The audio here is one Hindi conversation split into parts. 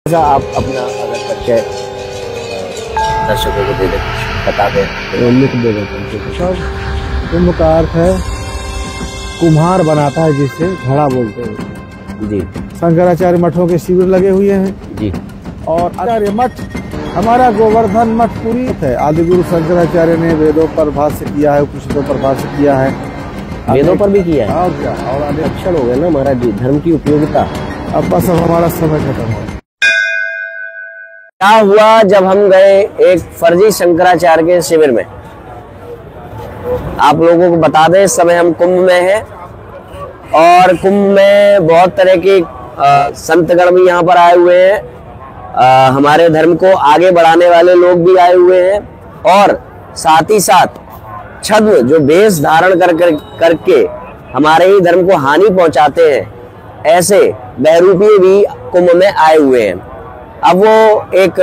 आप अपना अगर परिचय दर्शकों को दे दें, बता दें तो लिख दे देते हैं। सब कुंभ का अर्थ है कुम्हार बनाता है, जिससे घड़ा बोलते हैं जी। शंकराचार्य मठों के शिविर लगे हुए हैं जी। और आचार्य मठ हमारा गोवर्धन मठ पूरी है। आदि गुरु शंकराचार्य ने वेदों पर भाष्य किया है, उपनिषदों पर भाष्य किया है, वेदों पर भी किया है। और क्या, और आगे अक्षर हो गए ना महाराज जी, धर्म की उपयोगिता। अब बस अब हमारा समय खत्म हो। क्या हुआ जब हम गए एक फर्जी शंकराचार्य के शिविर में? आप लोगों को बता दें, इस समय हम कुंभ में हैं और कुंभ में बहुत तरह के संतगण भी यहाँ पर आए हुए हैं। हमारे धर्म को आगे बढ़ाने वाले लोग भी आए हुए हैं और साथ ही साथ छद्म जो वेश धारण करके हमारे ही धर्म को हानि पहुंचाते हैं, ऐसे बहरूपी भी कुंभ में आए हुए हैं। अब वो एक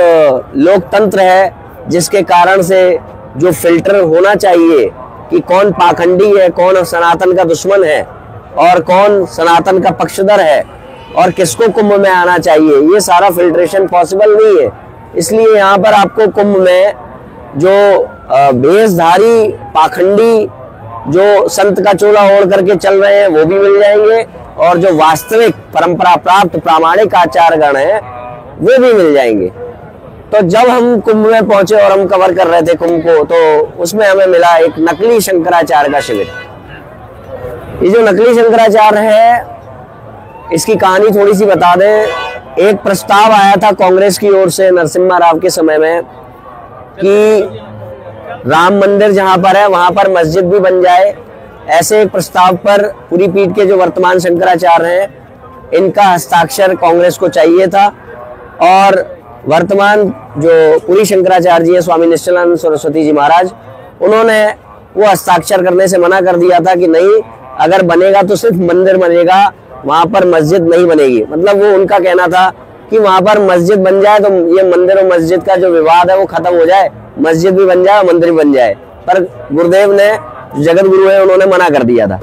लोकतंत्र है जिसके कारण से जो फिल्टर होना चाहिए कि कौन पाखंडी है, कौन सनातन का दुश्मन है और कौन सनातन का पक्षधर है और किसको कुंभ में आना चाहिए, ये सारा फिल्ट्रेशन पॉसिबल नहीं है। इसलिए यहाँ पर आपको कुंभ में जो भेषधारी पाखंडी जो संत का चोला ओढ़ करके चल रहे हैं वो भी मिल जाएंगे और जो वास्तविक परंपरा प्राप्त प्रामाणिक आचारगण है वो भी मिल जाएंगे। तो जब हम कुंभ में पहुंचे और हम कवर कर रहे थे कुंभ को, तो उसमें हमें मिला एक नकली शंकराचार्य का शिविर। ये जो नकली शंकराचार्य है, इसकी कहानी थोड़ी सी बता दें। एक प्रस्ताव आया था कांग्रेस की ओर से नरसिम्हा राव के समय में कि राम मंदिर जहां पर है वहां पर मस्जिद भी बन जाए। ऐसे एक प्रस्ताव पर पूरी पीठ के जो वर्तमान शंकराचार्य हैं, इनका हस्ताक्षर कांग्रेस को चाहिए था और वर्तमान जो पूरी शंकराचार्य जी है, स्वामी निश्चलानंद सरस्वती जी महाराज, उन्होंने वो हस्ताक्षर करने से मना कर दिया था कि नहीं, अगर बनेगा तो सिर्फ मंदिर बनेगा, वहां पर मस्जिद नहीं बनेगी। मतलब वो उनका कहना था कि वहां पर मस्जिद बन जाए तो ये मंदिर और मस्जिद का जो विवाद है वो खत्म हो जाए, मस्जिद भी बन जाए, मंदिर भी बन जाए। पर गुरुदेव ने, जगत गुरु है, उन्होंने मना कर दिया था।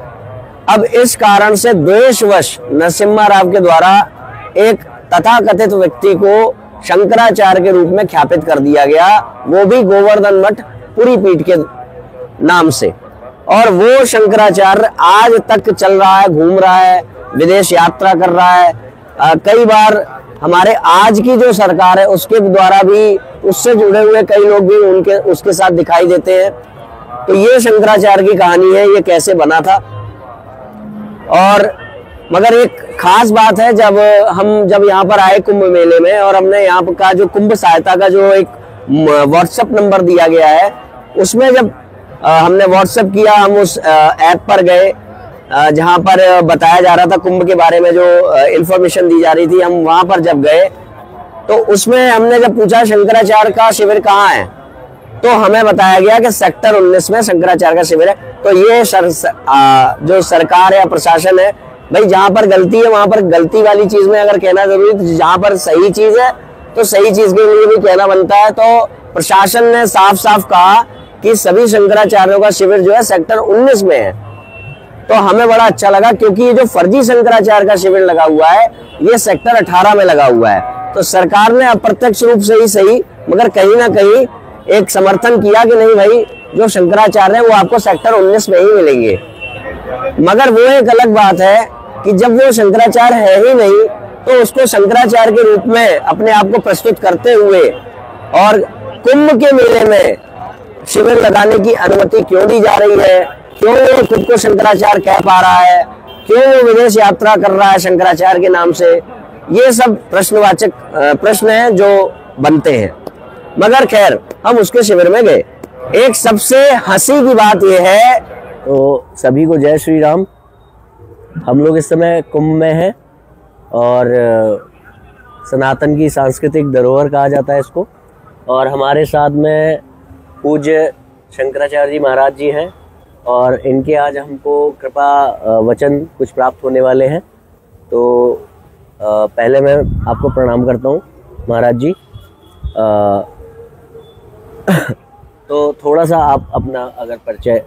अब इस कारण से द्वेषवश नरसिम्हा राव के द्वारा एक तथाकथित व्यक्ति को शंकराचार्य के रूप में ख्यापित कर दिया गया, वो भी गोवर्धन मठ पूरी पीठ के नाम से। और वो शंकराचार्य आज तक चल रहा है, घूम रहा है, विदेश यात्रा कर रहा है। कई बार हमारे आज की जो सरकार है उसके द्वारा भी उससे जुड़े हुए कई लोग भी उसके साथ दिखाई देते हैं। तो ये शंकराचार्य की कहानी है, ये कैसे बना था। और मगर एक खास बात है, जब यहाँ पर आए कुंभ मेले में और हमने यहाँ का जो कुंभ सहायता का जो एक व्हाट्सएप नंबर दिया गया है, उसमें जब हमने व्हाट्सएप किया, हम उस ऐप पर गए जहाँ पर बताया जा रहा था कुंभ के बारे में, जो इंफॉर्मेशन दी जा रही थी, हम वहां पर जब गए तो उसमें हमने जब पूछा शंकराचार्य का शिविर कहाँ है, तो हमें बताया गया कि सेक्टर 19 में शंकराचार्य का शिविर है। तो ये जो सरकार या प्रशासन है, भाई जहां पर गलती है वहां पर गलती वाली चीज में अगर कहना जरूरी, तो जहां पर सही चीज है तो सही चीज के लिए भी कहना बनता है। तो प्रशासन ने साफ साफ कहा कि सभी शंकराचार्यों का शिविर जो है सेक्टर 19 में है। तो हमें बड़ा अच्छा लगा, क्योंकि ये जो फर्जी शंकराचार्य का शिविर लगा हुआ है ये सेक्टर 18 में लगा हुआ है। तो सरकार ने अप्रत्यक्ष रूप से ही सही, मगर कहीं ना कहीं एक समर्थन किया कि नहीं भाई, जो शंकराचार्य है वो आपको सेक्टर 19 में ही मिलेंगे। मगर वो एक अलग बात है कि जब वो शंकराचार्य है ही नहीं, तो उसको शंकराचार्य के रूप में अपने आप को प्रस्तुत करते हुए और कुंभ के मेले में शिविर लगाने की अनुमति क्यों दी जा रही है, क्यों वो खुद को शंकराचार्य कह पा रहा है, क्यों वो विदेश यात्रा कर रहा है शंकराचार्य के नाम से, ये सब प्रश्नवाचक प्रश्न हैं जो बनते हैं। मगर खैर, हम उसके शिविर में गए। एक सबसे हंसी की बात यह है, तो सभी को जय श्री राम। हम लोग इस समय कुंभ में हैं और सनातन की सांस्कृतिक धरोहर कहा जाता है इसको, और हमारे साथ में पूज्य शंकराचार्य जी महाराज जी हैं और इनके आज हमको कृपा वचन कुछ प्राप्त होने वाले हैं। तो पहले मैं आपको प्रणाम करता हूँ महाराज जी। तो थोड़ा सा आप अपना अगर परिचय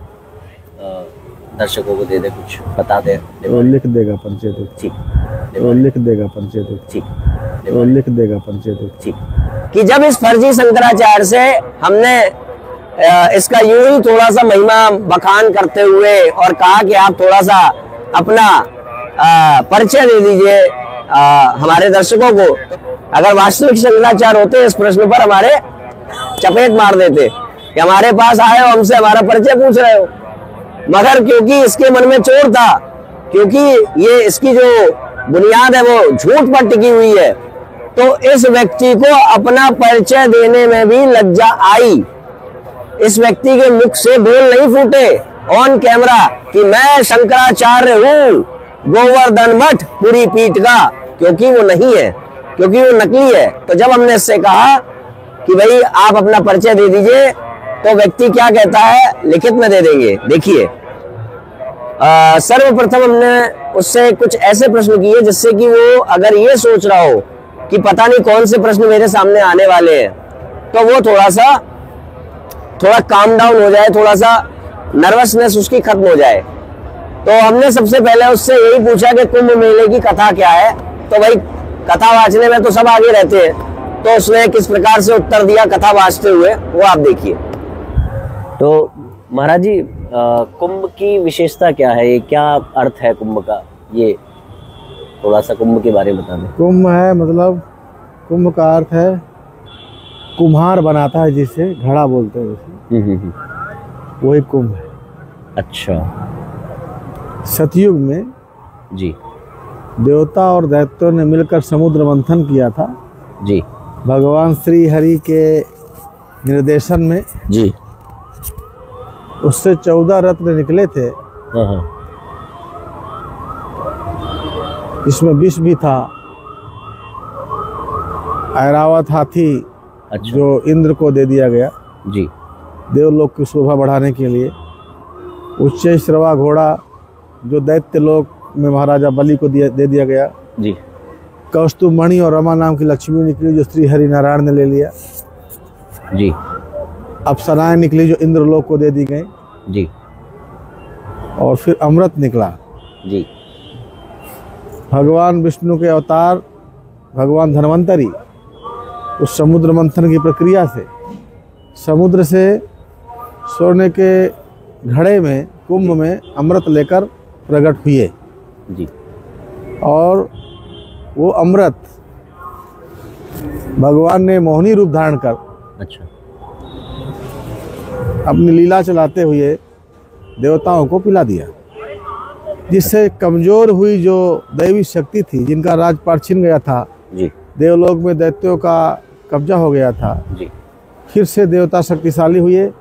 दर्शकों को दे दे, कुछ बता दे। वो लिख देगा परिचय तो, ठीक, वो लिख देगा परिचय तो, ठीक, वो लिख देगा परिचय तो। ठीक। कि जब इस फर्जी शंकराचार्य से हमने इसका यूं ही थोड़ा सा महिमा बखान करते हुए और कहा कि आप थोड़ा सा अपना परिचय दे दीजिए हमारे दर्शकों को, अगर वास्तविक शंकराचार्य होते इस प्रश्न पर हमारे चपेट मार देते कि हमारे पास आए हो, हमसे हमारा परिचय पूछ रहे हो। मगर क्योंकि इसके मन में चोर था, क्योंकि ये इसकी जो बुनियाद है वो झूठ पर टिकी हुई है, तो इस व्यक्ति को अपना परिचय देने में भी लज्जा आई। इस व्यक्ति के मुख से बोल नहीं फूटे ऑन कैमरा कि मैं शंकराचार्य हूं, गोवर्धन मठ पूरी पीठ का, क्योंकि वो नहीं है, क्योंकि वो नकली है। तो जब हमने इससे कहा कि भाई आप अपना परिचय दे दीजिए, तो व्यक्ति क्या कहता है, लिखित में दे देंगे। देखिए, सर्वप्रथम हमने उससे कुछ ऐसे प्रश्न किए जिससे कि वो अगर ये सोच रहा हो कि पता नहीं कौन से प्रश्न मेरे सामने आने वाले हैं, तो वो थोड़ा काम डाउन हो जाए, थोड़ा सा नर्वसनेस उसकी खत्म हो जाए। तो हमने सबसे पहले उससे यही पूछा कि कुंभ मेले की कथा क्या है। तो भाई कथा वाचने में तो सब आगे रहते हैं, तो उसने किस प्रकार से उत्तर दिया कथा वाचते हुए, वो आप देखिए। तो महाराज जी, कुंभ की विशेषता क्या है, ये क्या अर्थ है कुंभ का, ये थोड़ा सा कुंभ के बारे में बता दें। कुंभ है मतलब, कुंभ का अर्थ है कुम्हार बनाता है, जिसे घड़ा बोलते हैं जैसे, वही कुंभ है। अच्छा। सतयुग में जी देवता और दैत्यों ने मिलकर समुद्र मंथन किया था जी, भगवान श्री हरि के निर्देशन में जी। उससे 14 रत्न निकले थे, इसमें विष भी था। ऐरावत हाथी अच्छा। जो इंद्र को दे दिया गया जी, देवलोक की शोभा बढ़ाने के लिए। उच्च श्रवा घोड़ा जो दैत्य लोक में महाराजा बलि को दे दिया गया जी। कौस्तुभ मणि और रमा नाम की लक्ष्मी निकली जो श्री हरि नारायण ने ले लिया जी। अप्सराएं निकली जो इंद्रलोक को दे दी गई जी। और फिर अमृत निकला जी। भगवान विष्णु के अवतार भगवान धन्वंतरी उस समुद्र मंथन की प्रक्रिया से समुद्र से सोने के घड़े में कुंभ में अमृत लेकर प्रकट हुए जी। और वो अमृत भगवान ने मोहिनी रूप धारण कर अच्छा अपनी लीला चलाते हुए देवताओं को पिला दिया, जिससे कमजोर हुई जो दैवी शक्ति थी, जिनका राजपाट छिन गया था जी, देवलोक में दैत्यों का कब्जा हो गया था जी, फिर से देवता शक्तिशाली हुए,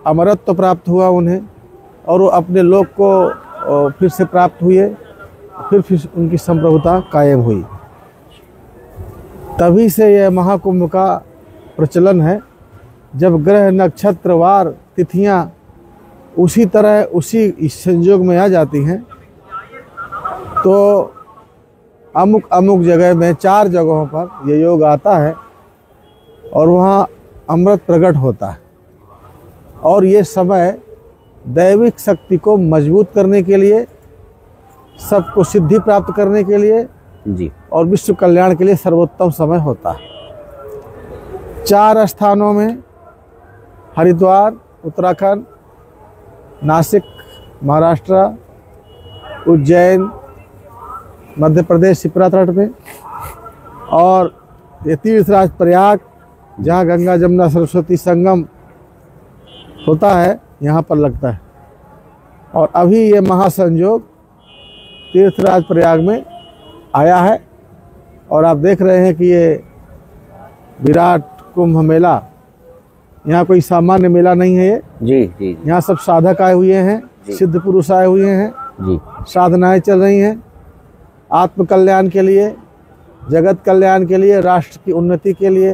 अमरत्व तो प्राप्त हुआ उन्हें और वो अपने लोक को फिर से प्राप्त हुए, फिर उनकी संप्रभुता कायम हुई। तभी से यह महाकुंभ का प्रचलन है। जब ग्रह नक्षत्र वार तिथियां उसी तरह उसी संयोग में आ जाती हैं, तो अमुक अमुक जगह में 4 जगहों पर ये योग आता है और वहाँ अमृत प्रकट होता है। और ये समय दैविक शक्ति को मजबूत करने के लिए, सबको सिद्धि प्राप्त करने के लिए जी, और विश्व कल्याण के लिए सर्वोत्तम समय होता है। 4 स्थानों में हरिद्वार उत्तराखंड, नासिक महाराष्ट्र, उज्जैन मध्य प्रदेश शिप्रा तट में, और ये तीर्थराज प्रयाग जहाँ गंगा जमुना सरस्वती संगम होता है, यहाँ पर लगता है। और अभी ये महासंयोग तीर्थराज प्रयाग में आया है और आप देख रहे हैं कि ये विराट कुंभ मेला यहाँ कोई सामान्य मेला नहीं है। ये जी जी, यहाँ सब साधक आए हुए हैं, सिद्ध पुरुष आए हुए हैं जी, साधनाएं चल रही हैं आत्म कल्याण के लिए, जगत कल्याण के लिए, राष्ट्र की उन्नति के लिए।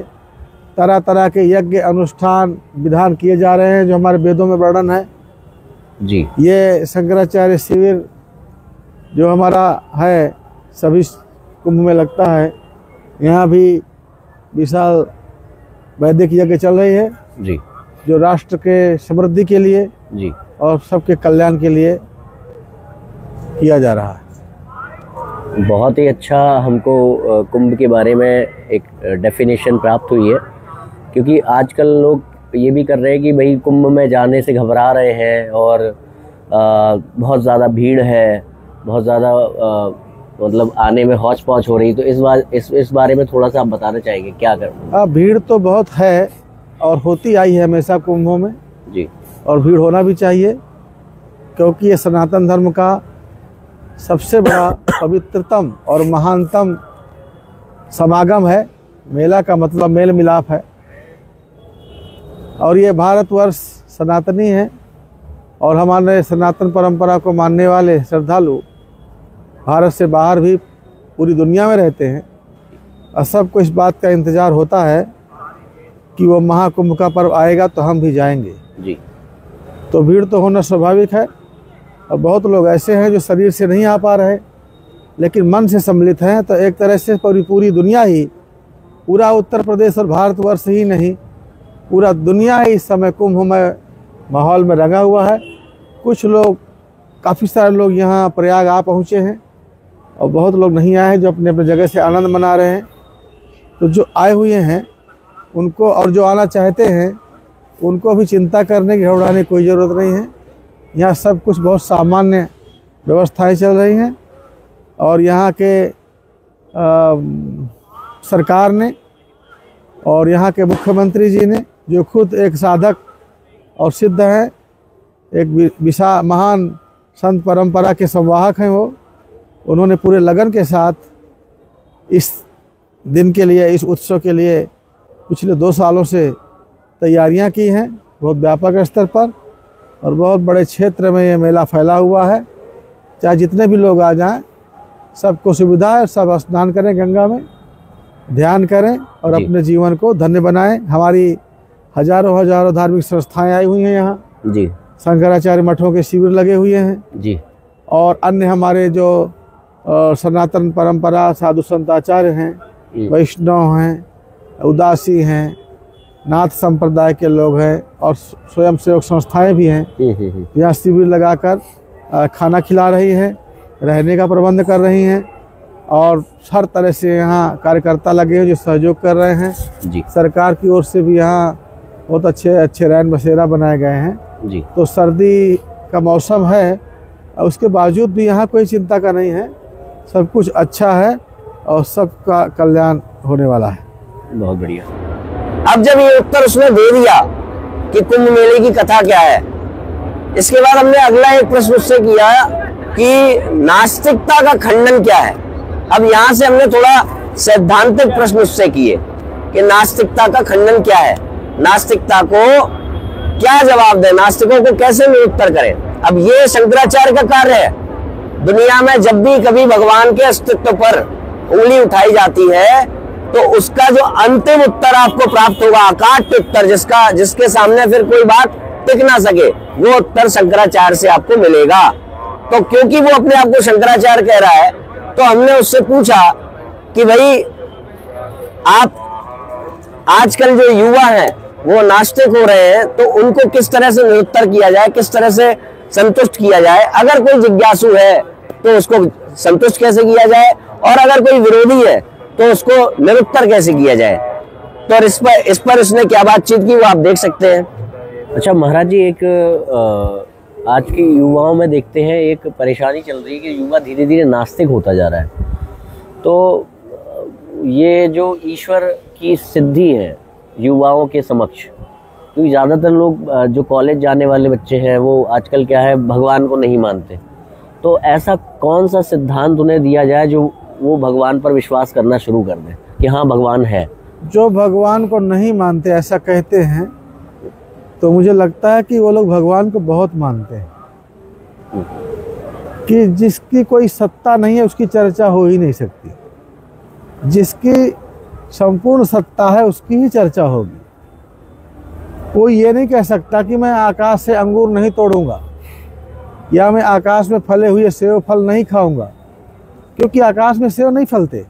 तरह तरह के यज्ञ अनुष्ठान विधान किए जा रहे हैं जो हमारे वेदों में वर्णन है जी। ये शंकराचार्य शिविर जो हमारा है सभी कुंभ में लगता है, यहाँ भी विशाल वैदिक यज्ञ चल रही है जी, जो राष्ट्र के समृद्धि के लिए जी और सबके कल्याण के लिए किया जा रहा है। बहुत ही अच्छा हमको कुंभ के बारे में एक डेफिनेशन प्राप्त हुई है, क्योंकि आजकल लोग ये भी कर रहे हैं कि भाई कुंभ में जाने से घबरा रहे हैं और बहुत ज़्यादा भीड़ है, बहुत ज़्यादा मतलब आने में हौच पौच हो रही। तो इस बारे में थोड़ा सा आप बताना चाहेंगे क्या करना? भीड़ तो बहुत है और होती आई है हमेशा कुंभों में जी, और भीड़ होना भी चाहिए, क्योंकि ये सनातन धर्म का सबसे बड़ा पवित्रतम और महानतम समागम है। मेला का मतलब मेल मिलाप है, और ये भारतवर्ष सनातनी है और हमारे सनातन परंपरा को मानने वाले श्रद्धालु भारत से बाहर भी पूरी दुनिया में रहते हैं, और सबको इस बात का इंतज़ार होता है कि वो महाकुंभ का पर्व आएगा तो हम भी जाएंगे जी। तो भीड़ तो होना स्वाभाविक है, और बहुत लोग ऐसे हैं जो शरीर से नहीं आ पा रहे लेकिन मन से सम्मिलित हैं। तो एक तरह से पूरी दुनिया ही, पूरा उत्तर प्रदेश और भारतवर्ष ही नहीं, पूरा दुनिया ही इस समय कुंभमय माहौल में रंगा हुआ है। कुछ लोग, काफ़ी सारे लोग यहाँ प्रयाग आ पहुँचे हैं और बहुत लोग नहीं आए हैं जो अपने अपने जगह से आनंद मना रहे हैं। तो जो आए हुए हैं उनको, और जो आना चाहते हैं उनको भी चिंता करने की, घबराने की कोई ज़रूरत नहीं है। यहाँ सब कुछ बहुत सामान्य व्यवस्थाएं चल रही हैं, और यहाँ के सरकार ने और यहाँ के मुख्यमंत्री जी ने, जो खुद एक साधक और सिद्ध हैं, एक महान संत परंपरा के संवाहक हैं, उन्होंने पूरे लगन के साथ इस दिन के लिए, इस उत्सव के लिए पिछले 2 सालों से तैयारियां की हैं बहुत व्यापक स्तर पर, और बहुत बड़े क्षेत्र में ये मेला फैला हुआ है। चाहे जितने भी लोग आ जाएं, सबको सुविधा है, सब स्नान करें, गंगा में ध्यान करें और अपने जीवन को धन्य बनाएं। हमारी हजारों धार्मिक संस्थाएं आई हुई हैं यहाँ जी, शंकराचार्य मठों के शिविर लगे हुए हैं जी, और अन्य हमारे जो सनातन परंपरा साधु संत आचार्य हैं, वैष्णव हैं, उदासी हैं, नाथ संप्रदाय के लोग हैं, और स्वयं सेवक संस्थाएं भी हैं, यहाँ शिविर लगाकर खाना खिला रही हैं, रहने का प्रबंध कर रही हैं, और हर तरह से यहाँ कार्यकर्ता लगे हैं जो सहयोग कर रहे हैं जी। सरकार की ओर से भी यहाँ बहुत अच्छे रैन बसेरा बनाए गए हैं जी। तो सर्दी का मौसम है, उसके बावजूद भी यहाँ कोई चिंता का नहीं है, सब कुछ अच्छा है और सबका कल्याण होने वाला है। बहुत बढ़िया। अब जब ये उत्तर उसने दे दिया कि कुंभ मेले की कथा क्या है, इसके बाद हमने अगला एक प्रश्न उससे किया कि नास्तिकता का खंडन क्या है। अब यहाँ से हमने थोड़ा सैद्धांतिक प्रश्न उससे किए कि नास्तिकता का खंडन क्या है, नास्तिकता को क्या जवाब दें, नास्तिकों को कैसे निरुत्तर करें। अब ये शंकराचार्य का कार्य है। दुनिया में जब भी कभी भगवान के अस्तित्व पर उंगली उठाई जाती है तो उसका जो अंतिम उत्तर आपको प्राप्त होगा, अकाट उत्तर, जिसके सामने फिर कोई बात टिक ना सके, वो उत्तर शंकराचार्य से आपको मिलेगा। तो क्योंकि वो अपने आप को शंकराचार्य कह रहा है, तो हमने उससे पूछा कि भाई आप आजकल जो युवा हैं वो नास्तिक हो रहे हैं, तो उनको किस तरह से निरुत्तर किया जाए, किस तरह से संतुष्ट किया जाए। अगर कोई जिज्ञासु है तो उसको संतुष्ट कैसे किया जाए, और अगर कोई विरोधी है तो उसको निरुत्तर कैसे किया जाए। तो इस पर उसने क्या बातचीत की, वो आप देख सकते हैं। अच्छा महाराज जी, एक आज के युवाओं में देखते हैं एक परेशानी चल रही है कि युवा धीरे धीरे नास्तिक होता जा रहा है। तो ये जो ईश्वर की सिद्धि है युवाओं के समक्ष, क्योंकि ज़्यादातर लोग जो कॉलेज जाने वाले बच्चे हैं वो आजकल क्या है, भगवान को नहीं मानते। तो ऐसा कौन सा सिद्धांत उन्हें दिया जाए जो वो भगवान पर विश्वास करना शुरू कर दें कि हाँ भगवान है। जो भगवान को नहीं मानते ऐसा कहते हैं, तो मुझे लगता है कि वो लोग भगवान को बहुत मानते हैं कि जिसकी कोई सत्ता नहीं है उसकी चर्चा हो ही नहीं सकती, जिसकी संपूर्ण सत्ता है उसकी ही चर्चा होगी। कोई ये नहीं कह सकता कि मैं आकाश से अंगूर नहीं तोड़ूंगा या मैं आकाश में फले हुए सेब फल नहीं खाऊंगा, क्योंकि आकाश में सेब नहीं फलते,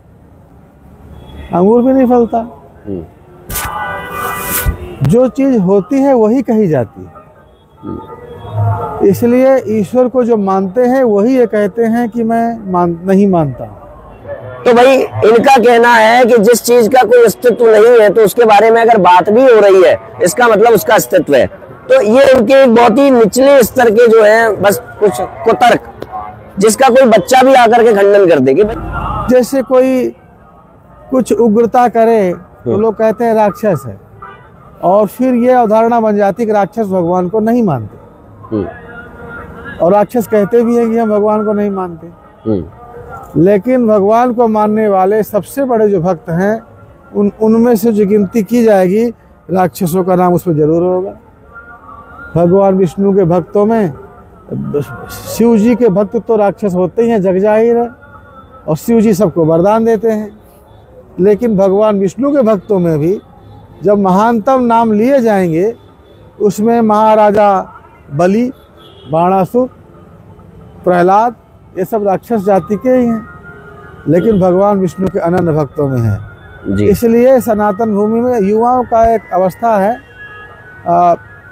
अंगूर भी नहीं फलता। जो चीज होती है वही कही जाती है। इसलिए ईश्वर को जो मानते हैं वही ये कहते हैं कि मैं नहीं मानता। तो भाई इनका कहना है कि जिस चीज का कोई अस्तित्व नहीं है तो उसके बारे में अगर बात भी हो रही है इसका मतलब उसका अस्तित्व है। तो ये इनके बहुत ही निचले स्तर के जो है बस कुछ कुतर्क, जिसका कोई बच्चा भी आकर के खंडन कर देगी। जैसे कोई कुछ उग्रता करे तो लोग कहते हैं राक्षस है, और फिर ये अवधारणा बन जाती कि राक्षस भगवान को नहीं मानते, और राक्षस कहते भी हैं कि हम भगवान को नहीं मानते। लेकिन भगवान को मानने वाले सबसे बड़े जो भक्त हैं उनमें से जो गिनती की जाएगी राक्षसों का नाम उसमें जरूर होगा। भगवान विष्णु के भक्तों में शिव जी के भक्त तो राक्षस होते ही हैं, जग जाहिर है, और शिव जी सबको वरदान देते हैं। लेकिन भगवान विष्णु के भक्तों में भी जब महानतम नाम लिए जाएंगे उसमें महाराजा बलि, बाणासुर, प्रहलाद ये सब राक्षस जाति के ही हैं, लेकिन भगवान विष्णु के अनन्य भक्तों में हैं। इसलिए सनातन भूमि में युवाओं का एक अवस्था है,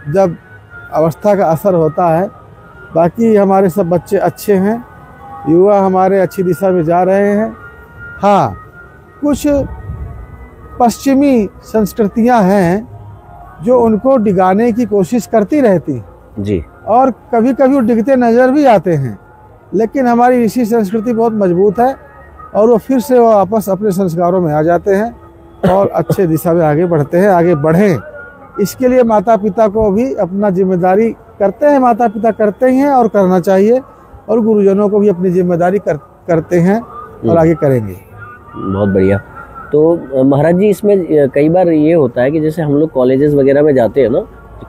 जब अवस्था का असर होता है। बाकी हमारे सब बच्चे अच्छे हैं, युवा हमारे अच्छी दिशा में जा रहे हैं। हाँ, कुछ पश्चिमी संस्कृतियां हैं जो उनको डिगाने की कोशिश करती रहती जी, और कभी कभी वो डिगते नजर भी आते हैं। लेकिन हमारी ऋषि संस्कृति बहुत मजबूत है और वो फिर से वापस अपने संस्कारों में आ जाते हैं और अच्छे दिशा में आगे बढ़ते हैं। आगे बढ़ें इसके लिए माता पिता को भी अपना जिम्मेदारी करते हैं, माता पिता करते ही हैं और करना चाहिए, और गुरुजनों को भी अपनी जिम्मेदारी करते हैं और आगे करेंगे। बहुत बढ़िया। तो महाराज जी, इसमें कई बार ये होता है कि जैसे हम लोग कॉलेजेस वगैरह में जाते हैं ना,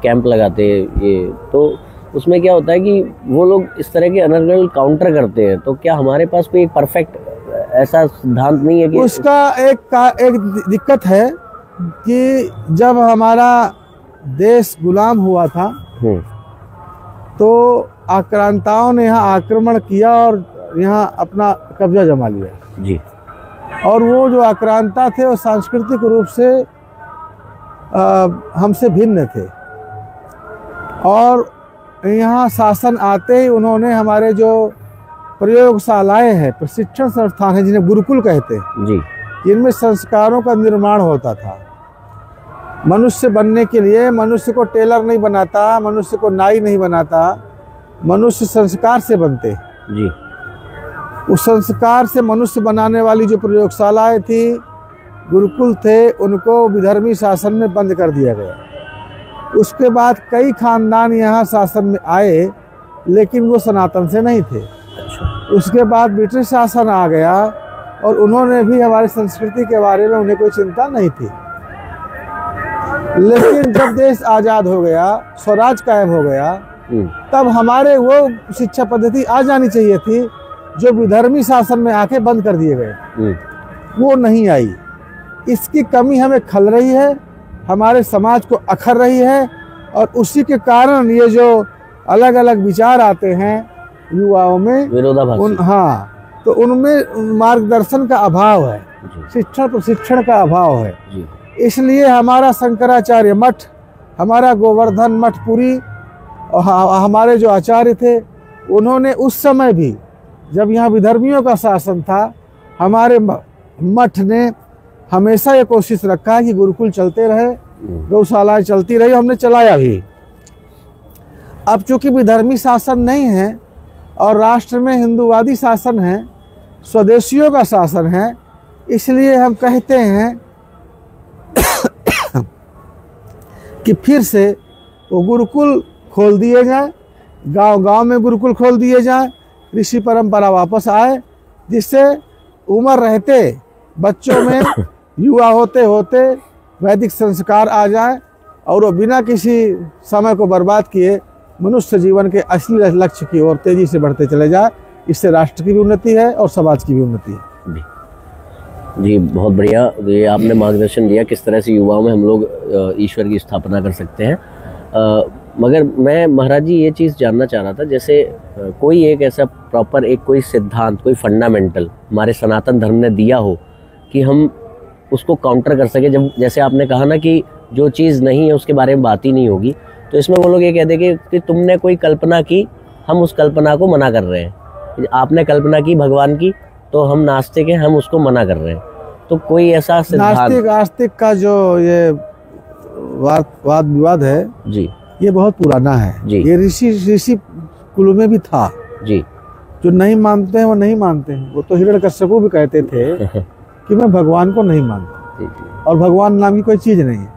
कैंप लगाते हैं ये, तो उसमें क्या होता है कि वो लोग इस तरह के अनर्गल काउंटर करते हैं। तो क्या हमारे पास कोई परफेक्ट ऐसा सिद्धांत नहीं है कि उसका एक दिक्कत है कि जब हमारा देश गुलाम हुआ था तो आक्रांताओं ने यहाँ आक्रमण किया और यहाँ अपना कब्जा जमा लिया जी, और वो जो आक्रांता थे वो सांस्कृतिक रूप से हमसे भिन्न थे, और यहाँ शासन आते ही उन्होंने हमारे जो प्रयोगशालाएं हैं, प्रशिक्षण संस्थान है जिन्हें गुरुकुल कहते हैं जी, जिनमें संस्कारों का निर्माण होता था। मनुष्य बनने के लिए मनुष्य को टेलर नहीं बनाता, मनुष्य को नाई नहीं बनाता, मनुष्य संस्कार से बनते जी। उस संस्कार से मनुष्य बनाने वाली जो प्रयोगशालाएं थी, गुरुकुल थे, उनको विधर्मी शासन में बंद कर दिया गया। उसके बाद कई खानदान यहाँ शासन में आए, लेकिन वो सनातन से नहीं थे। उसके बाद ब्रिटिश शासन आ गया और उन्होंने भी हमारी संस्कृति के बारे में उन्हें कोई चिंता नहीं थी। लेकिन जब देश आज़ाद हो गया, स्वराज कायम हो गया, तब हमारे वो शिक्षा पद्धति आ जानी चाहिए थी जो विधर्मी शासन में आके बंद कर दिए गए, वो नहीं आई। इसकी कमी हमें खल रही है, हमारे समाज को अखर रही है, और उसी के कारण ये जो अलग अलग विचार आते हैं युवाओं में, तो उनमें मार्गदर्शन का अभाव है, शिक्षण प्रशिक्षण का अभाव है। इसलिए हमारा शंकराचार्य मठ, हमारा गोवर्धन मठ पुरी, और हमारे जो आचार्य थे उन्होंने उस समय भी जब यहाँ विधर्मियों का शासन था, हमारे मठ ने हमेशा ये कोशिश रखा कि गुरुकुल चलते रहे, गौशालाएं चलती रही, हमने चलाया भी। अब चूंकि विधर्मी शासन नहीं है और राष्ट्र में हिंदूवादी शासन है, स्वदेशियों का शासन है, इसलिए हम कहते हैं कि फिर से वो गुरुकुल खोल दिए जाए, गांव-गांव में गुरुकुल खोल दिए जाए, ऋषि परंपरा वापस आए, जिससे उम्र रहते बच्चों में युवा होते होते वैदिक संस्कार आ जाए और वो बिना किसी समय को बर्बाद किए मनुष्य जीवन के असली लक्ष्य की ओर तेजी से बढ़ते चले जाए। इससे राष्ट्र की भी उन्नति है और समाज की भी उन्नति है। जी, बहुत बढ़िया। ये आपने मार्गदर्शन दिया किस तरह से युवाओं में हम लोग ईश्वर की स्थापना कर सकते हैं। मगर मैं महाराज जी ये चीज़ जानना चाह रहा था, जैसे कोई एक ऐसा प्रॉपर एक कोई सिद्धांत, कोई फंडामेंटल हमारे सनातन धर्म ने दिया हो कि हम उसको काउंटर कर सके। जब जैसे आपने कहा ना कि जो चीज़ नहीं है उसके बारे में बात ही नहीं होगी, तो इसमें वो लोग ये कहते कि तुमने कोई कल्पना की, हम उस कल्पना को मना कर रहे हैं। आपने कल्पना की भगवान की, तो हम नास्तिक हैं, हम उसको मना कर रहे हैं। तो कोई ऐसा नास्तिक आस्तिक का जो ये वाद विवाद है जी, ये बहुत पुराना है जी। ये ऋषि कुल में भी था जी। जो नहीं मानते हैं वो नहीं मानते हैं। वो तो हिरण्यकश्यप भी कहते थे कि मैं भगवान को नहीं मानता जी। और भगवान नाम की कोई चीज नहीं है,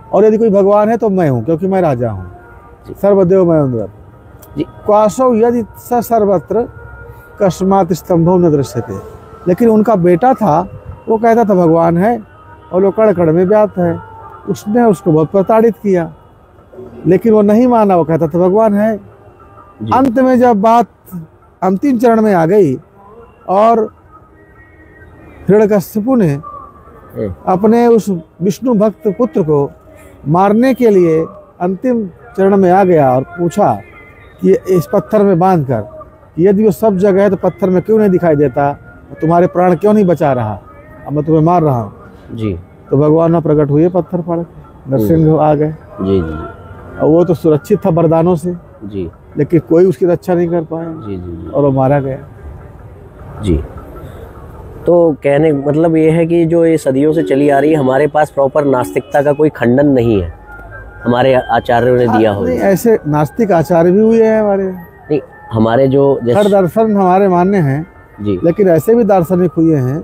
और यदि कोई भगवान है तो मैं हूँ, क्योंकि मैं राजा हूँ। सर्वदेव मैं क्वासो यदि स सर्वत्र कस्मात् स्तंभो न दृश्यते। लेकिन उनका बेटा था, वो कहता था भगवान है, और वो कड़ कड़ में व्याप्त है। उसने उसको बहुत प्रताड़ित किया, लेकिन वो नहीं माना, वो कहता था भगवान है। अंत में जब बात अंतिम चरण में आ गई और हिरण्यकश्यप ने अपने उस विष्णु भक्त पुत्र को मारने के लिए अंतिम चरण में आ गया और पूछा कि इस पत्थर में बांधकर यदि वो सब जगह है तो पत्थर में क्यों नहीं दिखाई देता, तुम्हारे प्राण क्यों नहीं बचा रहा, अब मैं तुम्हें मार रहा हूँ जी। तो भगवान ने प्रकट हुए पत्थर फाड़ के, नरसिंह आ गए जी जी। और वो तो सुरक्षित था वरदानों से जी, लेकिन कोई उसकी रक्षा नहीं कर पाया जी जी, और वो मारा गया जी। तो कहने मतलब ये है कि जो ये सदियों से चली आ रही है, हमारे पास प्रॉपर नास्तिकता का कोई खंडन नहीं है, हमारे आचार्यों ने दिया हो। ऐसे नास्तिक आचार्य भी हुए हैं हमारे, नहीं हमारे जो हर दर्शन हमारे मान्य हैं जी, लेकिन ऐसे भी दार्शनिक हुए हैं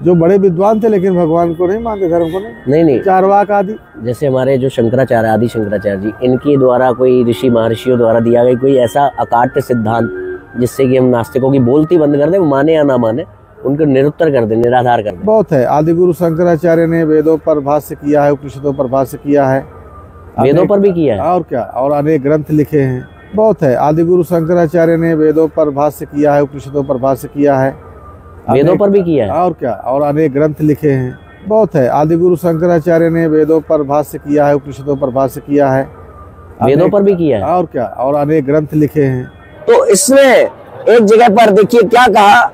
जो बड़े विद्वान थे लेकिन भगवान को नहीं मानते, धर्म को नहीं। चारवाक आदि, जैसे हमारे जो शंकराचार्य, आदि शंकराचार्य जी, इनके द्वारा कोई ऋषि महर्षियों द्वारा दिया गया कोई ऐसा अकाट्य सिद्धांत जिससे कि हम नास्तिकों की बोलती बंद कर दें, वो माने या ना माने, उनको निरुत्तर कर दें, निराधार कर दें। बहुत है। आदि गुरु शंकराचार्य ने वेदों पर भाष्य किया है, उपनिषदों पर भाष्य किया है, वेदों पर भी किया है, और क्या, और अनेक ग्रंथ लिखे हैं। बहुत है। आदि गुरु शंकराचार्य ने वेदों पर भाष्य किया है, उपनिषदों पर भाष्य किया है, वेदों पर भी किया है, और क्या, और अनेक ग्रंथ लिखे हैं। बहुत है। आदि गुरु शंकराचार्य ने वेदों पर भाष्य किया है, उपनिषदों पर भाष्य किया है, वेदों पर भी किया है, और क्या, और अनेक ग्रंथ लिखे हैं। तो इसने एक जगह पर देखिए क्या कहा,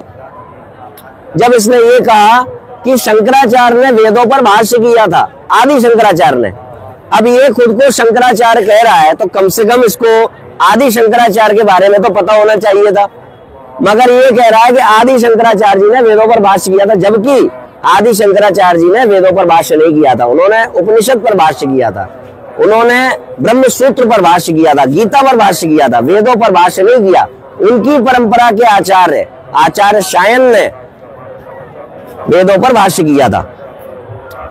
जब इसने ये कहा कि शंकराचार्य ने वेदों पर भाष्य किया था, आदि शंकराचार्य ने, अब ये खुद को शंकराचार्य कह रहा है, तो कम से कम इसको आदि शंकराचार्य के बारे में तो पता होना चाहिए था। मगर ये कह रहा है कि आदि शंकराचार्य जी ने वेदों पर भाष्य किया था, जबकि आदि शंकराचार्य जी ने वेदों पर भाष्य नहीं किया था। उन्होंने उपनिषद पर भाष्य किया था, उन्होंने ब्रह्म सूत्र पर भाष्य किया था, गीता पर भाष्य किया था, वेदों पर भाष्य नहीं किया। उनकी परंपरा के आचार्य शायन ने वेदों पर भाष्य किया था।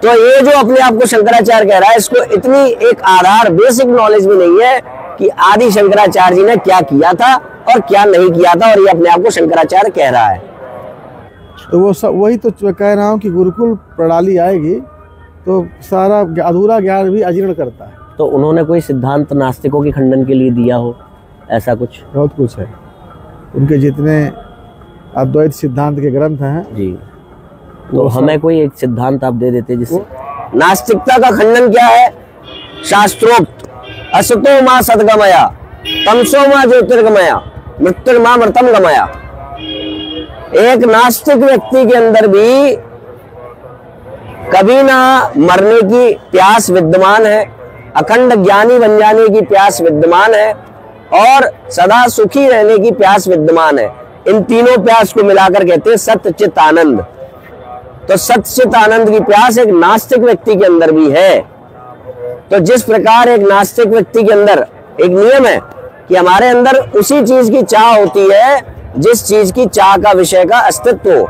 तो ये जो अपने आप को शंकराचार्य कह रहा है, इसको इतनी एक आधार बेसिक नॉलेज भी नहीं है कि आदि शंकराचार्य जी ने क्या किया था और क्या नहीं किया था, और ये अपने आप को शंकराचार्य कह रहा है। तो वो सब वही तो कह रहा हूँ कि गुरुकुल प्रणाली आएगी तो सारा अधूरा ज्ञान भी अजीर्ण करता है। तो उन्होंने कोई सिद्धांत नास्तिकों के खंडन के लिए दिया हो, ऐसा कुछ? बहुत कुछ है। उनके जितने अद्वैत सिद्धांत के ग्रंथ हैं जी, तो हमें कोई एक सिद्धांत आप दे देते जिससे नास्तिकता का खंडन क्या है? शास्त्रोक्त असतो मां सद्गमया, तमसो मां ज्योतिर्गमया, मृत्युर्मा मृतम गमया। एक नास्तिक व्यक्ति के अंदर भी कभी ना मरने की प्यास विद्यमान है, अखंड ज्ञानी बन जाने की प्यास विद्यमान है, और सदा सुखी रहने की प्यास विद्यमान है। इन तीनों प्यास को मिलाकर कहते हैं सत्य चित आनंद। तो सत्य चित आनंद की प्यास एक नास्तिक व्यक्ति के अंदर भी है। तो जिस प्रकार एक नास्तिक व्यक्ति के अंदर एक नियम है कि हमारे अंदर उसी चीज की चाह होती है जिस चीज की चाह का विषय का अस्तित्व हो।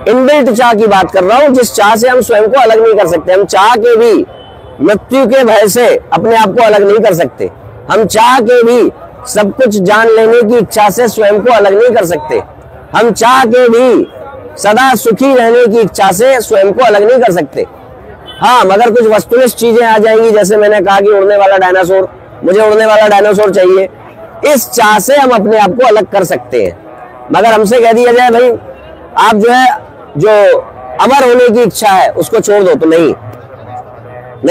इनबिल्ट चाह की बात कर रहा हूं, जिस चाह से हम स्वयं को अलग नहीं कर सकते। हम चाह के भी मृत्यु के भय से अपने आप को अलग नहीं कर सकते। हम चाह के भी सब कुछ जान लेने की इच्छा से स्वयं को अलग नहीं कर सकते। हम चाह के भी सदा सुखी रहने की इच्छा से स्वयं को अलग नहीं कर सकते। हाँ, मगर कुछ वस्तुनिष्ठ चीजें आ जाएंगी, जैसे मैंने कहा कि उड़ने वाला डायनासोर, मुझे उड़ने वाला डायनासोर चाहिए, इस चाह से हम अपने आप को अलग कर सकते हैं। मगर हमसे कह दिया जाए भाई आप जो अमर होने की इच्छा है उसको छोड़ दो, तो नहीं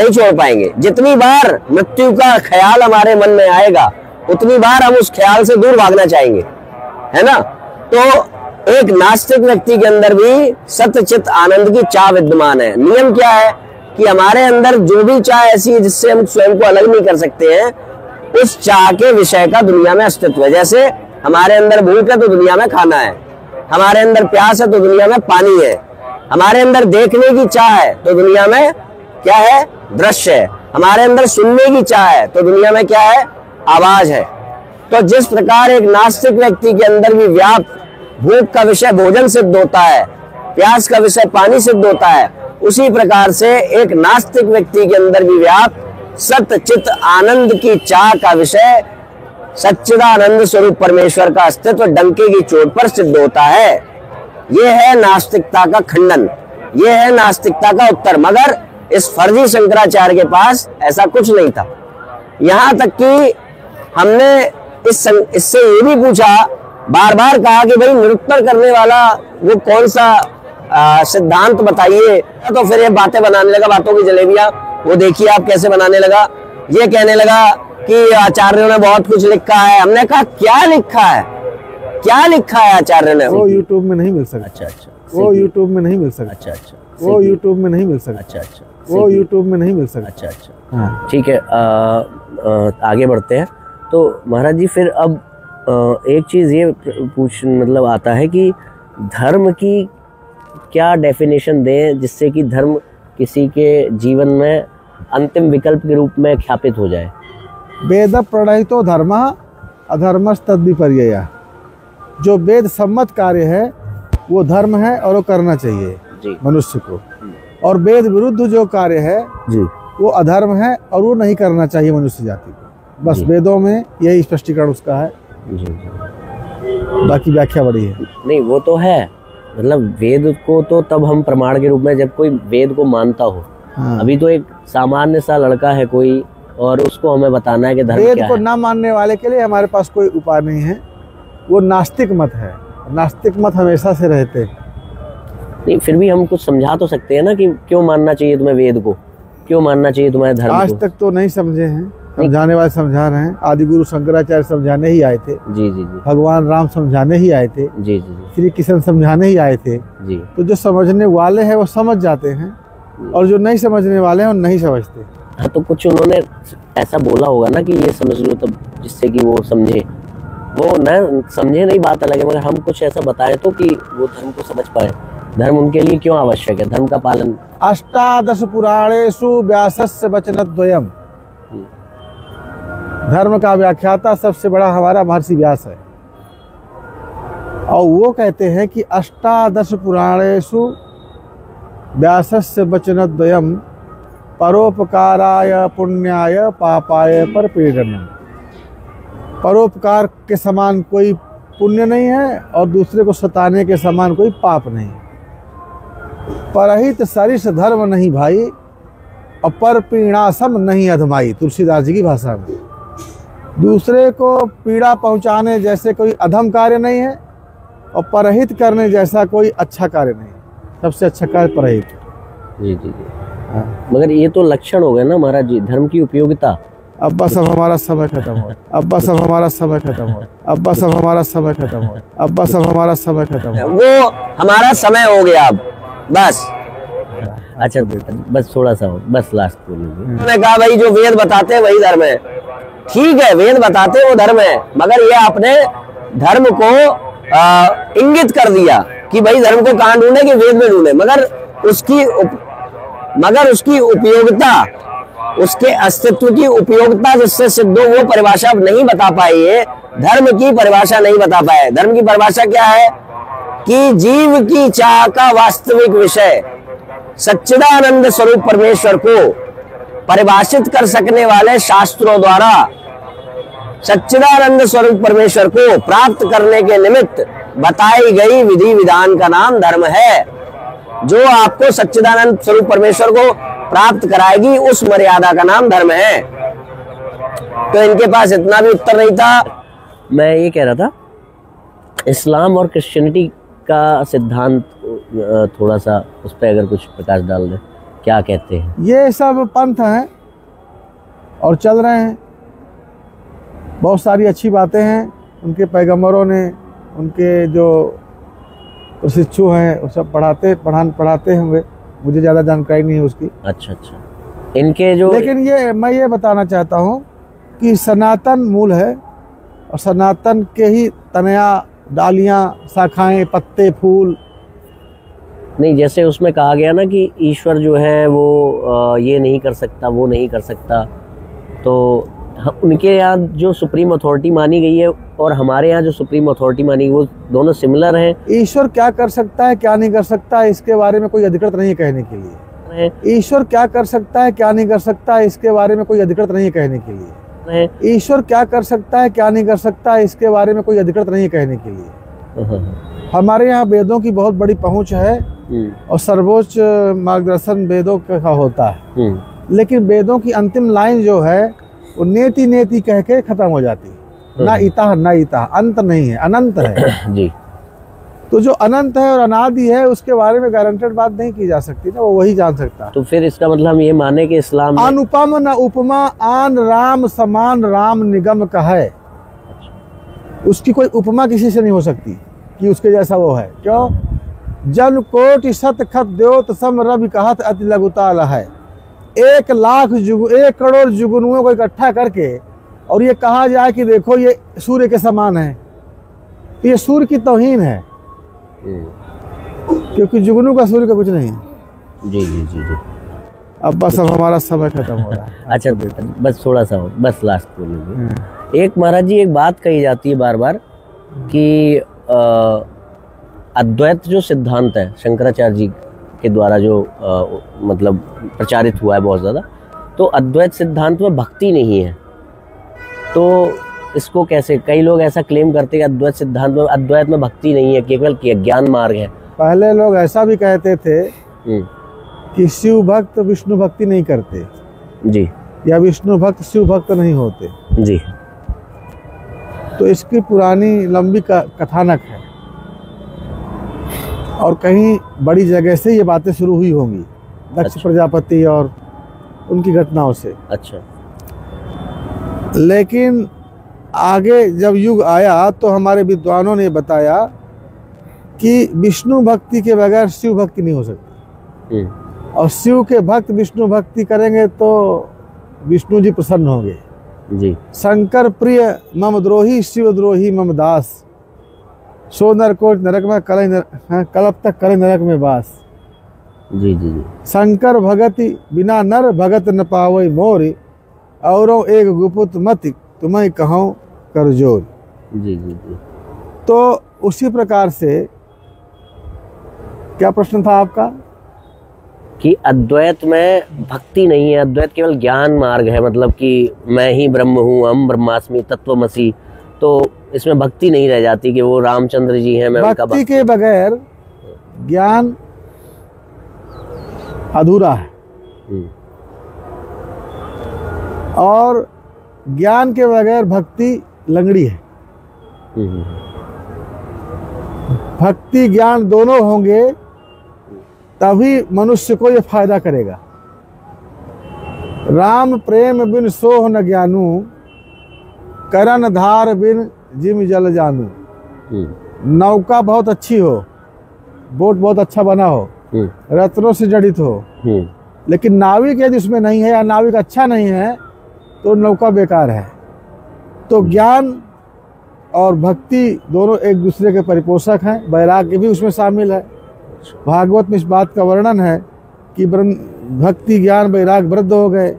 छोड़ पाएंगे। जितनी बार मृत्यु का ख्याल हमारे मन में आएगा उतनी बार हम उस ख्याल से दूर भागना चाहेंगे, है ना। तो एक नास्तिक व्यक्ति के अंदर भी सत्य चित आनंद की चाह विद्यमान है। नियम क्या है कि हमारे अंदर जो भी चाह ऐसी है जिससे हम स्वयं को अलग नहीं कर सकते हैं, उस चाह के विषय का दुनिया में अस्तित्व है। जैसे हमारे अंदर भूख है तो दुनिया में खाना है, हमारे अंदर प्यास है तो दुनिया में पानी है, हमारे अंदर देखने की चाह है तो दुनिया में क्या है, दृश्य है, हमारे अंदर सुनने की चाह है तो दुनिया में क्या है, आवाज है। तो जिस प्रकार एक नास्तिक व्यक्ति के अंदर भी व्याप्त भूख का विषय भोजन सिद्ध होता है, प्यास का विषय पानी सिद्ध होता है, उसी प्रकार से एक नास्तिक व्यक्ति के अंदर भी व्याप्त सत्य चित आनंद की चाह का विषय सच्चिदानंद स्वरूप परमेश्वर का अस्तित्व डंके की चोट पर सिद्ध होता है। यह है नास्तिकता का खंडन, यह है नास्तिकता का उत्तर। मगर इस फर्जी शंकराचार्य के पास ऐसा कुछ नहीं था। यहां तक कि हमने इससे ये भी पूछा, बार बार कहा कि भाई निरुत्तर करने वाला वो कौन सा सिद्धांत बताइए। तो फिर ये बातें बनाने लगा, बातों की जलेबियां, वो देखिए आप कैसे बनाने लगा। ये कहने लगा कि आचार्यों ने बहुत कुछ लिखा है। हमने कहा क्या लिखा है, क्या लिखा है आचार्य ने? वो यूट्यूब में नहीं मिल सकता। अच्छा अच्छा, वो यूट्यूब में नहीं मिल सकता। अच्छा अच्छा, वो यूट्यूब में नहीं मिल सकता। अच्छा अच्छा, वो यूट्यूब में नहीं मिल सकता। अच्छा अच्छा, हाँ ठीक है। आगे बढ़ते हैं। तो महाराज जी फिर अब एक चीज़ ये मतलब आता है कि धर्म की क्या डेफिनेशन दें जिससे कि धर्म किसी के जीवन में अंतिम विकल्प के रूप में ख्यापित हो जाए। वेद प्रणहितो धर्म अधर्मस् तद्विपर्ययः। जो वेद सम्मत कार्य है वो धर्म है और वो करना चाहिए जी मनुष्य को, और वेद विरुद्ध जो कार्य है जी वो अधर्म है और वो नहीं करना चाहिए मनुष्य जाति को। बस वेदों में यही स्पष्टीकरण उसका है जी। बाकी व्याख्या बड़ी है। नहीं वो तो है, मतलब वेद को तो तब हम प्रमाण के रूप में जब कोई वेद को मानता हो। हाँ। अभी तो एक सामान्य सा लड़का है कोई, और उसको हमें बताना है कि धर्म वेद क्या को है। ना मानने वाले के लिए हमारे पास कोई उपाय नहीं है। वो नास्तिक मत है, नास्तिक मत हमेशा से रहते। नहीं फिर भी हम कुछ समझा तो सकते हैं ना कि क्यों मानना चाहिए तुम्हें वेद को, क्यों मानना चाहिए तुम्हारे धर्म आज को। तक तो नहीं समझे हैं, समझाने वाले समझा रहे हैं। आदि गुरु शंकराचार्य समझाने ही आए थे, जी जी जी भगवान राम समझाने ही आए थे, जी जी श्री कृष्ण समझाने ही आए थे। जी। तो जो समझने वाले हैं वो समझ जाते हैं, और जो नहीं समझने वाले हैं वो नहीं समझते। हाँ तो कुछ उन्होंने ऐसा बोला होगा ना कि ये समझ लो, तब जिससे कि वो समझे। वो न समझे नहीं बात अलग है, मगर हम कुछ ऐसा बताएं तो कि वो धर्म को समझ पाए। धर्म उनके लिए क्यों आवश्यक है, धर्म का पालन। अष्टादश पुराणेषु व्यासस्य वचनद्वयम्। धर्म का व्याख्याता सबसे बड़ा हमारा महर्षि व्यास है, और वो कहते हैं कि अष्टादश पुराणेषु व्यासस्य वचनद्वयम् परोपकाराय पुण्याय पापाय परपीडनम्। परोपकार के समान कोई पुण्य नहीं है और दूसरे को सताने के समान कोई पाप नहीं। परहित सरिस धर्म नहीं भाई, और पर पीड़ासम नहीं अधमाई। तुलसीदास जी की भाषा में दूसरे को पीड़ा पहुंचाने जैसे कोई अधम कार्य नहीं है, और परहित करने जैसा कोई अच्छा कार्य नहीं। सबसे अच्छा कार्य परहित। जी जी जी। मगर ये तो लक्षण हो गए ना महाराज जी, धर्म की उपयोगिता। अब बस अब हमारा समय खत्म हो, अब बस अब हमारा समय खत्म हो, अब बस अब हमारा समय खत्म हो, अब बस अब हमारा समय खत्म हो। वो हमारा समय हो गया अब बस। अच्छा बस थोड़ा सा हो, बस लास्ट बोलिए। उन्होंने कहा भाई जो वेद बताते हैं वही धर्म है। ठीक है, वेद बताते हैं वो धर्म है, मगर ये आपने धर्म को इंगित कर दिया कि भाई धर्म को कहाँ ढूंढे, कि वेद में ढूंढे। मगर उसकी उपयोगिता, उसके अस्तित्व की उपयोगिता जिससे सिद्ध हो, वो परिभाषा नहीं बता पाई है। धर्म की परिभाषा नहीं बता पाए। धर्म की परिभाषा क्या है कि जीव की चाह का वास्तविक विषय सच्चिदानंद स्वरूप परमेश्वर को परिभाषित कर सकने वाले शास्त्रों द्वारा सच्चिदानंद स्वरूप परमेश्वर को प्राप्त करने के निमित्त बताई गई विधि विधान का नाम धर्म है, जो आपको सच्चिदानंद स्वरूप परमेश्वर को प्राप्त कराएगी। उस मर्यादा का नाम धर्म है। तो इनके पास इतना भी उत्तर नहीं था। मैं ये कह रहा था, इस्लाम और क्रिश्चियनिटी का सिद्धांत थोड़ा सा उस पर अगर कुछ प्रकाश डाल दें, क्या कहते हैं? ये सब पंथ हैं और चल रहे हैं। बहुत सारी अच्छी बातें हैं उनके पैगंबरों ने, उनके जो प्रशिक्षु हैं वो सब पढ़ाते होंगे। मुझे ज़्यादा जानकारी नहीं है उसकी। अच्छा अच्छा। इनके जो, लेकिन ये मैं ये बताना चाहता हूँ कि सनातन मूल है और सनातन के ही तनया, डालियाँ, शाखाएं, पत्ते, फूल। नहीं, जैसे उसमें कहा गया ना कि ईश्वर जो है वो ये नहीं कर सकता, वो नहीं कर सकता, तो उनके यहाँ जो सुप्रीम अथॉरिटी मानी गई है और हमारे यहाँ जो सुप्रीम अथॉरिटी मानी गई, वो दोनों सिमिलर हैं। ईश्वर क्या कर सकता है, क्या नहीं कर सकता, इसके बारे में कोई अधिकृत नहीं है कहने के लिए। ईश्वर क्या कर सकता है, क्या नहीं कर सकता, इसके बारे में कोई अधिकृत नहीं है कहने के लिए। ईश्वर क्या कर सकता है, क्या नहीं कर सकता, इसके बारे में कोई अधिकृत नहीं है कहने के लिए। हमारे यहाँ वेदों की बहुत बड़ी पहुँच है और सर्वोच्च मार्गदर्शन वेदों का होता है, लेकिन वेदों की अंतिम लाइन जो है वो नेति नेति कह के खत्म हो जाती है। ना इता ना इता, अंत नहीं है, अनंत है जी। तो जो अनंत है और अनादि है उसके बारे में गारंटेड बात नहीं की जा सकती ना, वो वही जान सकता है। तो फिर इसका मतलब हम ये माने कि इस्लाम में अनुपम न उपमा आन राम समान राम निगम का है। उसकी कोई उपमा किसी से नहीं हो सकती कि उसके जैसा वो है। क्यों? जन कोटि सत खत द्योत सम रवि कहत अति लघुताल है। 1 करोड़ जुगनुओं को इकट्ठा करके और ये कहा जाए कि देखो ये सूर्य के समान है, तो ये सूर्य की तौहीन है, क्योंकि जुगनू का सूर्य का कुछ नहीं है। जी जी जी जी। अब बस अब हमारा समय खत्म हो रहा है। अच्छा, बस थोड़ा सा और, बस लास्ट बोल लीजिए। एक महाराज जी, एक बात कही जाती है बार बार कि अद्वैत जो सिद्धांत है शंकराचार्य जी के द्वारा जो मतलब प्रचारित हुआ है बहुत ज़्यादा, तो अद्वैत सिद्धांत में भक्ति नहीं है। तो इसको कैसे, कई लोग ऐसा क्लेम करते हैं कि अद्वैत सिद्धांत में, अद्वैत में भक्ति नहीं है, केवल ज्ञान मार्ग है। पहले लोग ऐसा भी कहते थे कि शिव भक्त विष्णु भक्ति नहीं करते जी, या विष्णु भक्त शिव भक्त नहीं होते जी। तो इसकी पुरानी लंबी कथानक है और कहीं बड़ी जगह से ये बातें शुरू हुई होंगी, दक्ष प्रजापति और उनकी घटनाओं से। अच्छा। लेकिन आगे जब युग आया तो हमारे विद्वानों ने बताया कि विष्णु भक्ति के बगैर शिव भक्ति नहीं हो सकती, और शिव के भक्त विष्णु भक्ति करेंगे तो विष्णु जी प्रसन्न होंगे जी। शंकर प्रिय मम द्रोही शिव द्रोही मम दास, सो नर कोट नरक में कलप तक करे नरक में बास। जी जी जी। शंकर भगति बिना नर भगत न पावई मोरी, औरों एक गुपुत मति तुम्हें कहूँ कर जोर। जी जी जी। तो उसी प्रकार से, क्या प्रश्न था आपका? कि अद्वैत में भक्ति नहीं है, अद्वैत केवल ज्ञान मार्ग है, मतलब कि मैं ही ब्रह्म हूँ, हम ब्रह्मास्मि तत्वमसि, तो इसमें भक्ति नहीं रह जाती कि वो रामचंद्र जी हैं, मैं उनका भक्ति के बगैर ज्ञान अधूरा है और ज्ञान के बगैर भक्ति लंगड़ी है। भक्ति ज्ञान दोनों होंगे तभी मनुष्य को ये फायदा करेगा। राम प्रेम बिन सोह न ज्ञानू, करन धार बिन जिम जल जानू। नौका बहुत अच्छी हो, बोट बहुत अच्छा बना हो, रत्नों से जड़ित हो, लेकिन नाविक यदि उसमें नहीं है या नाविक अच्छा नहीं है तो नौका बेकार है। तो ज्ञान और भक्ति दोनों एक दूसरे के परिपोषक हैं। वैराग्य भी उसमें शामिल है। भागवत में इस बात का वर्णन है कि भक्ति ज्ञान वैराग वृद्ध हो गए,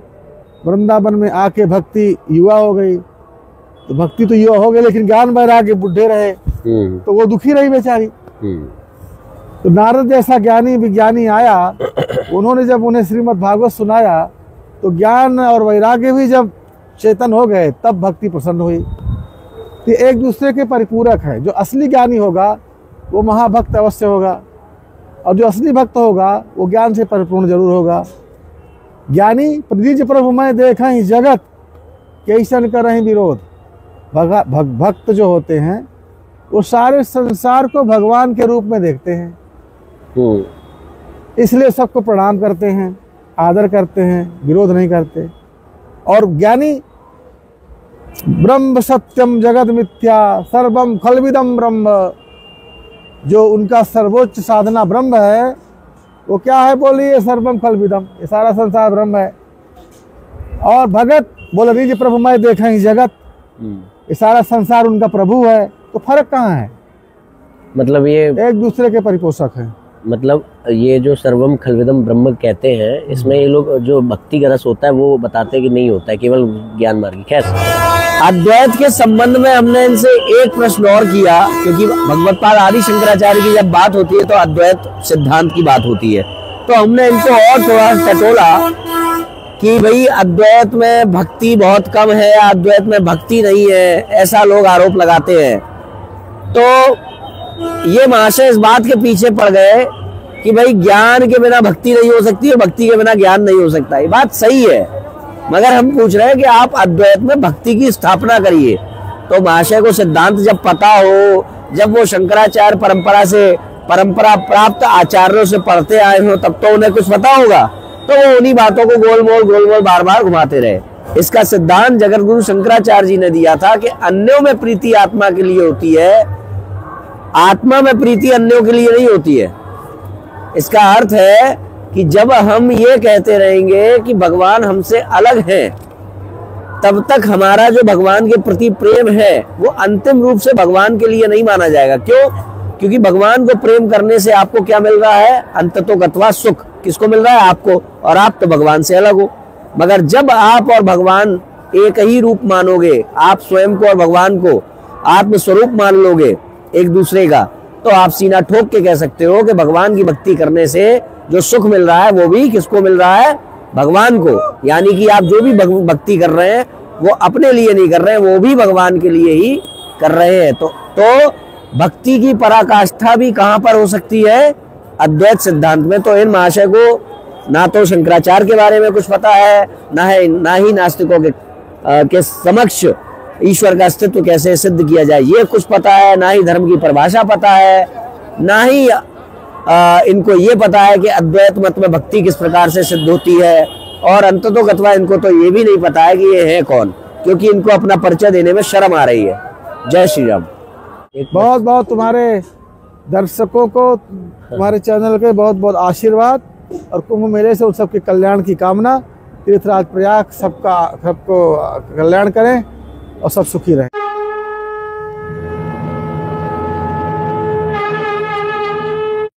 वृंदावन में आके भक्ति युवा हो गई। तो भक्ति तो युवा हो गई लेकिन ज्ञान वैराग्य बुढ़े रहे, तो वो दुखी रही बेचारी। तो नारद जैसा ज्ञानी विज्ञानी आया, उन्होंने जब उन्हें श्रीमद् भागवत सुनाया तो ज्ञान और वैराग्य भी जब चेतन हो गए तब भक्ति प्रसन्न हुई। तो एक दूसरे के परिपूरक है। जो असली ज्ञानी होगा वो महाभक्त अवश्य होगा, और जो असली भक्त होगा वो ज्ञान से परिपूर्ण जरूर होगा। ज्ञानी प्रदिज प्रभु मैं देखा ही जगत कैसन कर रहे विरोध। भक्त जो होते हैं वो सारे संसार को भगवान के रूप में देखते हैं, इसलिए सबको प्रणाम करते हैं, आदर करते हैं, विरोध नहीं करते। और ज्ञानी ब्रह्म सत्यम जगत मिथ्या सर्वम खलविदम ब्रह्म, जो उनका सर्वोच्च साधना ब्रह्म है वो क्या है, बोलिए सर्वम खलविदम, ये सारा संसार ब्रह्म है। और भगत बोले नहीं जी प्रभु मैं देखा ही जगत, ये सारा संसार उनका प्रभु है। तो फर्क कहाँ है? मतलब ये एक दूसरे के परिपोषक हैं। मतलब ये जो सर्वम खलविदम ब्रह्म कहते हैं, इसमें ये लोग जो भक्ति का रस होता है वो बताते हैं कि नहीं होता है, केवल ज्ञान मार्ग। खैर, अद्वैत के संबंध में हमने इनसे एक प्रश्न और किया, क्योंकि भगवत्पाद आदि शंकराचार्य की जब बात होती है तो अद्वैत सिद्धांत की बात होती है। तो हमने इनको और थोड़ा टटोला कि भाई अद्वैत में भक्ति बहुत कम है, अद्वैत में भक्ति नहीं है, ऐसा लोग आरोप लगाते हैं। तो ये महाशय इस बात के पीछे पड़ गए कि भाई ज्ञान के बिना भक्ति नहीं हो सकती है, भक्ति के बिना ज्ञान नहीं हो सकता। ये बात सही है, मगर हम पूछ रहे हैं कि आप अद्वैत में भक्ति की स्थापना करिए। तो महाशय को सिद्धांत जब पता हो, जब वो शंकराचार्य परंपरा प्राप्त आचार्यों से पढ़ते आए हो, तब तो उन्हें कुछ पता होगा। तो वो उन्हीं बातों को गोल मोल बार बार घुमाते रहे। इसका सिद्धांत जगत गुरु शंकराचार्य जी ने दिया था कि अन्यों में प्रीति आत्मा के लिए होती है, आत्मा में प्रीति अन्यों के लिए नहीं होती है। इसका अर्थ है कि जब हम ये कहते रहेंगे कि भगवान हमसे अलग हैं, तब तक हमारा जो भगवान के प्रति प्रेम है वो अंतिम रूप से भगवान के लिए नहीं माना जाएगा। क्यों? क्योंकि भगवान को प्रेम करने से आपको क्या मिल रहा है? अंततो गत्वा सुख। किसको मिल रहा है? आपको। और आप तो भगवान से अलग हो। मगर जब आप और भगवान एक ही रूप मानोगे, आप स्वयं को और भगवान को आत्मस्वरूप मान लोगे एक दूसरे का, तो आप सीना ठोक के कह सकते हो कि भगवान की भक्ति करने से जो सुख मिल रहा है वो भी किसको मिल रहा है? भगवान को। यानी कि आप जो भी भक्ति कर रहे हैं वो अपने लिए नहीं कर रहे हैं, वो भी भगवान के लिए ही कर रहे हैं। तो भक्ति की पराकाष्ठा भी कहाँ पर हो सकती है? अद्वैत सिद्धांत में। तो इन महाशय को ना तो शंकराचार्य के बारे में कुछ पता है, ना ही नास्तिकों के समक्ष ईश्वर का अस्तित्व कैसे सिद्ध किया जाए ये कुछ पता है, ना ही धर्म की परिभाषा पता है, ना ही इनको ये पता है कि अद्वैत मत में भक्ति किस प्रकार से सिद्ध होती है। और अंततो गत्वा इनको तो ये भी नहीं पता है कि ये है कौन, क्योंकि इनको अपना परिचय देने में शर्म आ रही है। जय श्री राम। बहुत बहुत तुम्हारे दर्शकों को, तुम्हारे चैनल के बहुत बहुत आशीर्वाद, और कुंभ मेले से उन सबके कल्याण की कामना। तीर्थराज प्रयाग सबको कल्याण करें और सब सुखी रहें।